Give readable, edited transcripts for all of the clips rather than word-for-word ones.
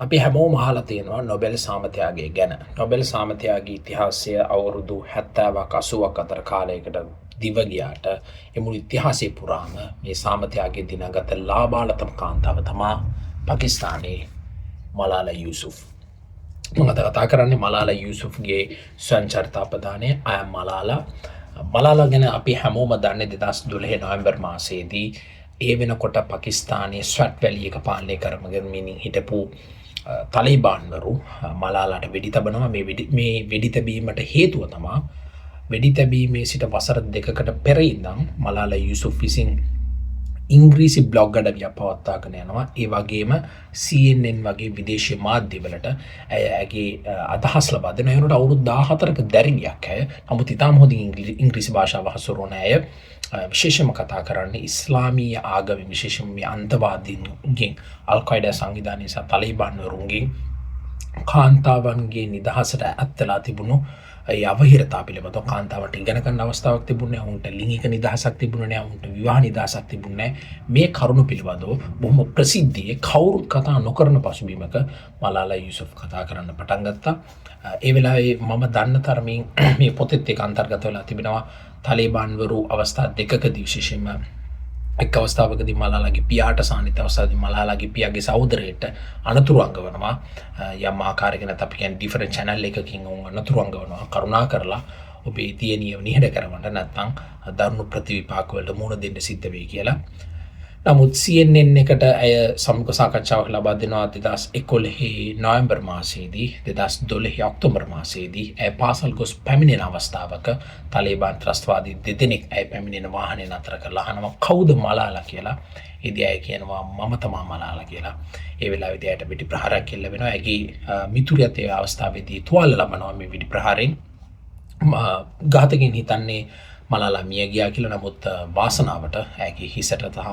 අපි හැමෝම අහලා තියෙනවා නොබෙල් සාමතයාගේ ගැන. නොබෙල් සාමතයාගේ ඉතිහාසය අවුරුදු 70ක් 80ක් අතර කාලයකට දිව ගියාට ඒ මුළු ඉතිහාසය පුරාම මේ සාමතයාගේ දිනගත ලාබාලතම කාන්තාව තමයි පාකිස්තානයේ මලාලා යූසුෆ්. මම කතා කරන්නේ මලාලා යූසුෆ්ගේ සංචරිත අපදානය I am මලාලා. මලාලා ගැන අපි හැමෝම දන්නේ 2012 නොවැම්බර් මාසයේදී ඒ වෙනකොට පාකිස්තානයේ ස්වැට් වැලි එක පාලනය කරමින් හිටපු තලිබාන්වරු මලාලාට වෙඩි තබනවා. මේ වෙඩි තැබීමට හේතුව තමයි වෙඩි තැබීමේ සිට වසර 2කට පෙර ඉඳන් මලාලා යූසුෆ් විසින් ඉංග්‍රීසි බ්ලොග් අඩවියක් පවත්වාගෙන යනවා. ඒ වගේම CNN වගේ විදේශීය මාධ්‍යවලට ඇගේ අදහස් ලබා දෙනවා. ඒනට අවුරුදු 14ක දැරිවියක් ඇය. නමුත් ඉතාම හොඳින් ඉංග්‍රීසි භාෂාව හසුරුවන ඇය විශේෂයෙන්ම කතා කරන්නේ ඉස්ලාමීය ආගම විශේෂයෙන්ම මේ අන්තවාදීන්ගෙන් අල්-කයිඩා සංවිධානය සහ තලිබාන්වරුන්ගෙන් කාන්තාවන්ගේ නිදහසට ඇත්තලා තිබුණු ඒ අවහිරතා පිළිබඳව කාන්තාවට ඉගෙන ගන්න අවස්ථාවක් තිබුණේ නැහැ. උන්ට ලිංගික නිදහසක් තිබුණේ නැහැ. උන්ට විවාහ නිදහසක් තිබුණේ නැහැ. මේ කරුණු පිළිබඳව බොහොම ප්‍රසිද්ධියේ කවුරුත් කතා නොකරන පසුබිමක මලාලා යූසුෆ් කතා කරන්න පටන් ගත්තා. ඒ වෙලාවේ මම දන්න තරමින් මේ පොතෙත් ඒක අන්තර්ගත වෙලා තිබෙනවා. තලිබාන්වරු අවස්ථා දෙකකදී විශේෂයෙන්ම එක් අවස්ථාවකදී මලාලාගේ පියාට සානිත අවස්ථාවේදී මලාලාගේ පියාගේ සහෝදරයට අනතුරු අඟවනවා. යම් ආකාරයකින් අපි කියන්නේ ඩිෆරන්ට් channel එකකින් අනතුරු අඟවනවා. කරුණා කරලා ඔබේ තියනියව නිහඬ කරවන්න නැත්නම් දරුණු ප්‍රතිවිපාක වලට මුහුණ දෙන්න සිද්ධ වෙයි කියලා. නමුත් CNN එකට ඇය සමුඛ සාකච්ඡාවක් ලබා දෙනවා 2011 නොවැම්බර් මාසයේදී 2012 ඔක්තෝබර් මාසයේදී ඇය පාසල් ගොස් පැමිණෙන අවස්ථාවක තලිබාන් ත්‍රස්තවාදී දෙදෙනෙක් ඇය පැමිණෙන වාහනේ නතර කරලා අහනවා කවුද මලාලා කියලා. ඉතින් ඇය කියනවා මම තමයි මලාලා කියලා. ඒ වෙලාවේදී ඇයට පිටි ප්‍රහාරයක් කෙල්ල වෙනවා. ඇගේ මිතුරියත් ඒ අවස්ථාවේදී තුවාල ලබනවා මේ පිටි ප්‍රහාරයෙන්. ඝාතකයන් හිතන්නේ මලාලා මිය ගියා කියලා. නමුත් වාසනාවට ඇගේ හිසට තහ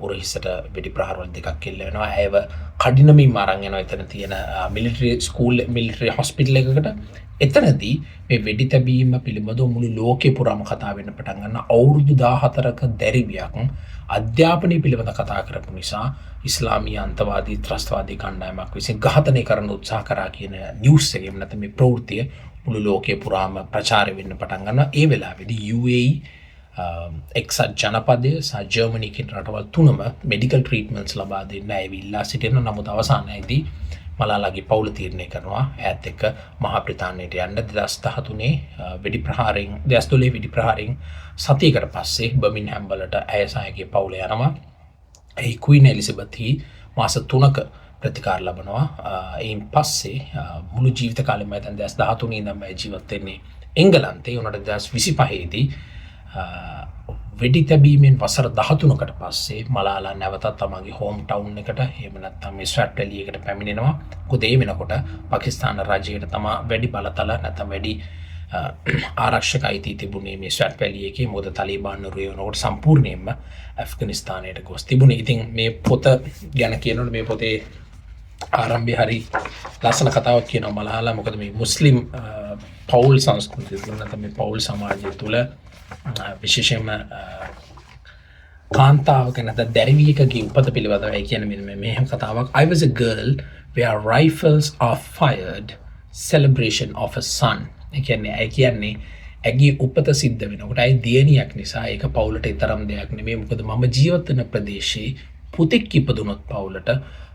උරහිසට වෙඩි ප්‍රහාරවල දෙකක් කෙල්ල වෙනවා. ඇයව කඩිනමින් අරන් යනවා එතන තියෙන මිලිටරි ස්කූල් මිලිටරි හොස්පිටල් එකකට. එතනදී මේ වෙඩි තැබීම පිළිබඳව මුළු ලෝකේ පුරාම කතා වෙන්න පටන් ගන්නවා. අවුරුදු 14ක දැරිවියක් අධ්‍යාපනය පිළිබඳ කතා කරපු නිසා ඉස්ලාමීය අන්තවාදී ත්‍රස්තවාදී කණ්ඩායමක් විසින් ඝාතනය කරන්න උත්සාහ කරා කියන නිවුස් එකෙම නැත්නම් මේ ප්‍රවෘත්තිය මුළු ලෝකේ පුරාම ප්‍රචාරය වෙන්න පටන් ගන්නවා. ඒ වෙලාවේදී UAE එක්සත් ජනපදය සහ ජර්මනි කියන රටවල් තුනම මෙඩිකල් ට්‍රීට්මන්ට්ස් ලබා දෙන්න ඇවිල්ලා සිටින. නමුත් අවසානයේදී මලාලාගේ පවුල තීරණය කරනවා ඈත් එක්ක මහා බ්‍රිතාන්‍යයට යන්න. 2013 වෙඩි ප්‍රහාරයෙන් 2012 වෙඩි ප්‍රහාරයෙන් සතියකට පස්සේ බර්මින්හෑම් වලට ඇය සහ ඇගේ පවුල යනවා. ඒ ක්වීන් එලිසබෙත් මාස 3ක ප්‍රතිකාර ලබනවා. එයින් පස්සේ මුළු ජීවිත කාලෙම දැන් 2013 ඉඳන් ජීවත් වෙන්නේ එංගලන්තේ. උනට 2025 දී වෙඩි තැබීමෙන් වසර 13කට පස්සේ මලාලා නැවතත් තමගේ හෝම් ටවුන් එකට එහෙම නැත්නම් මේ ස්වැට් වැලි එකට පැමිණෙනවා. මොකද ඒ වෙනකොට පාකිස්තාන රජයට තමයි වැඩි බලතල නැත්නම් වැඩි ආරක්ෂක අයිතිය තිබුණේ මේ ස්වැට් වැලි එකේ. මොකද තලිබාන්වරු ඒ වෙනකොට සම්පූර්ණයෙන්ම ඇෆ්ගනිස්තානයට ගොස් තිබුණේ. ඉතින් මේ පොත ගැන කියනකොට මේ පොතේ ආරම්භය හරි ලස්සන කතාවක් කියනවා මලාලා. මොකද මේ මුස්ලිම් පෞල් සංස්කෘතිය තුළ නැත්නම් මේ පෞල් සමාජය තුළ විශේෂයෙන්ම කාන්තාවක නැත්නම් දැරිවියකගේ උපත පිළිබඳව ඒ කියන්නේ මෙහෙම කතාවක්. I was a girl where rifles are fired celebration of a son. ඒ කියන්නේ ඇගේ උපත සිද්ධ වෙනකොට ඇයි දියණියක් නිසා ඒක පවුලට තරම් දෙයක් නෙමෙයි. මොකද මම ජීවත් වෙන ප්‍රදේශයේ පුතෙක් ඉපදුනොත් පවුලට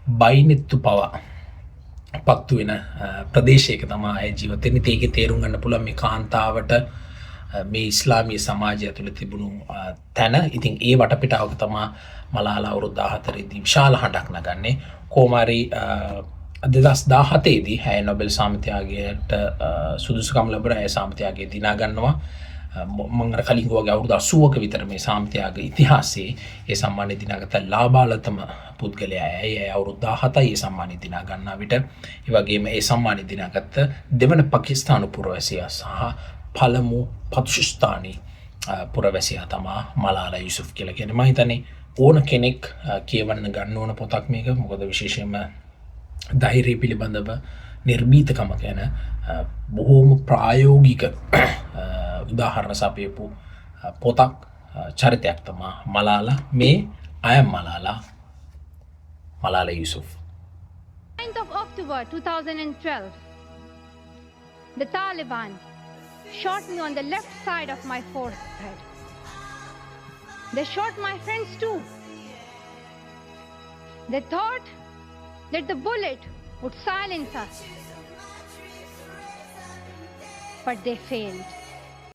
බයිනෙත්තු පවා පත්තු වෙන ප්‍රදේශයක තමයි ඇය ජීවත් වෙන්නේ. ඒකේ තේරුම් ගන්න පුළුවන් මේ කාන්තාවට මේ ඉස්ලාමීය සමාජය තුළ තිබුණු තැන. ඉතින් ඒ වටපිටාවක තමයි මලාලා අවුරුදු 14 දී විශාල හඬක් නගන්නේ. කොමාරි 2017 දී ඇය නොබෙල් සාමතයාගේට සුදුසුකම් ලැබුණා. ඇය සාමතයාගේ දිනා ගන්නවා. මම අර කලින් ගියා අවුරුදු 80ක විතර මේ සාමතයාගේ ඉතිහාසයේ ඒ සම්මානය දිනාගත්ත ලාබාලතම පුද්ගලයා ඇය. අවුරුදු 17යි ඒ සම්මානය දිනා ගන්නා විට. ඒ වගේම ඒ සම්මානය දිනාගත්ත දෙවන පාකිස්තානු පුරවැසියා සහ පළමු පතුෂ්ස්ථානී පුරවැසියා තමයි මලාලා යූසුෆ් කියලා කියන්නේ. මම හිතන්නේ ඕන කෙනෙක් කියවන්න ගන්න ඕන පොතක් මේක. මොකද විශේෂයෙන්ම ධෛර්යය පිළිබඳව නිර්භීතකම ගැන බොහෝම ප්‍රායෝගික උදාහරණ සපයපු පොතක් චරිතයක් තමයි මලාලා. මේ I am මලාලා Yusuf. 9th of October 2012, the Taliban shot me on the left side of my forehead. They shot my friends too. They thought that the bullet would silence us, but they failed.